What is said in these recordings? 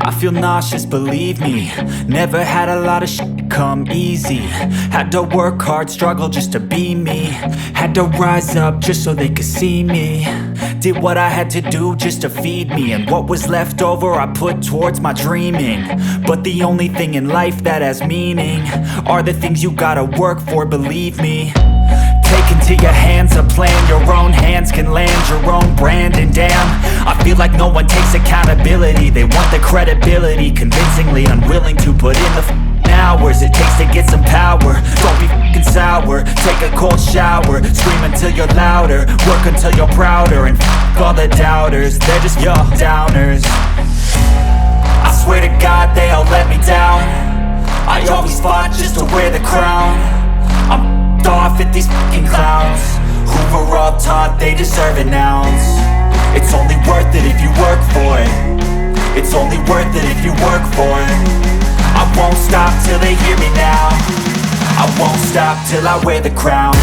I feel nauseous, believe me. Never had a lot of shit come easy. Had to work hard, struggle just to be me. Had to rise up just so they could see me. Did what I had to do just to feed me, and what was left over I put towards my dreaming. But the only thing in life that has meaning are the things you gotta work for, believe me. Take into your hands a plan, your own hands can land your own brand. And damn, I feel like no one takes accountability. They want the credibility, convincingly unwilling to put in the hours it takes to get some power. Don't be f***ing sour, take a cold shower. Scream until you're louder, work until you're prouder. And f*** all the doubters, they're just your downers. I swear to God they all let me down. I always fought just to wear the crown. I'm off at these fucking clowns who were all taught they deserve an ounce. It's only worth it if you work for it. It's only worth it if you work for it. I won't stop till they hear me now. I won't stop till I wear the crown.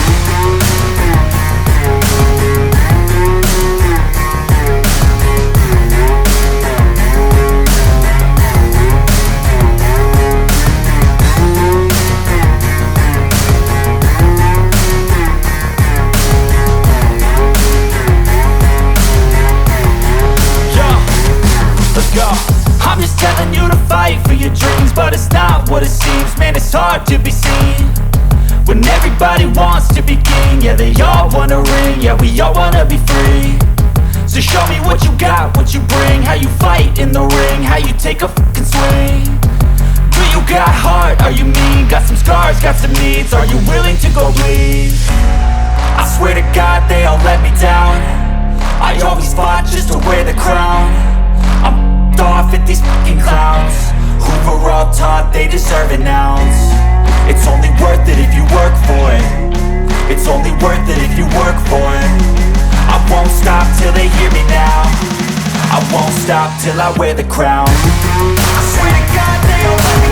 I'm just telling you to fight for your dreams, but it's not what it seems. Man, it's hard to be seen when everybody wants to be king. Yeah, they all wanna ring, yeah, we all wanna be free. So show me what you got, what you bring, how you fight in the ring, how you take a fucking swing. Do you got heart, are you mean? Got some scars, got some needs, are you willing to go bleed? I swear to God they all let me down. I always fought just to wear the crown. I'm off at these fucking clowns who were all taught they deserve an ounce. It's only worth it if you work for it. It's only worth it if you work for it. I won't stop till they hear me now. I won't stop till I wear the crown. I swear to God they all let me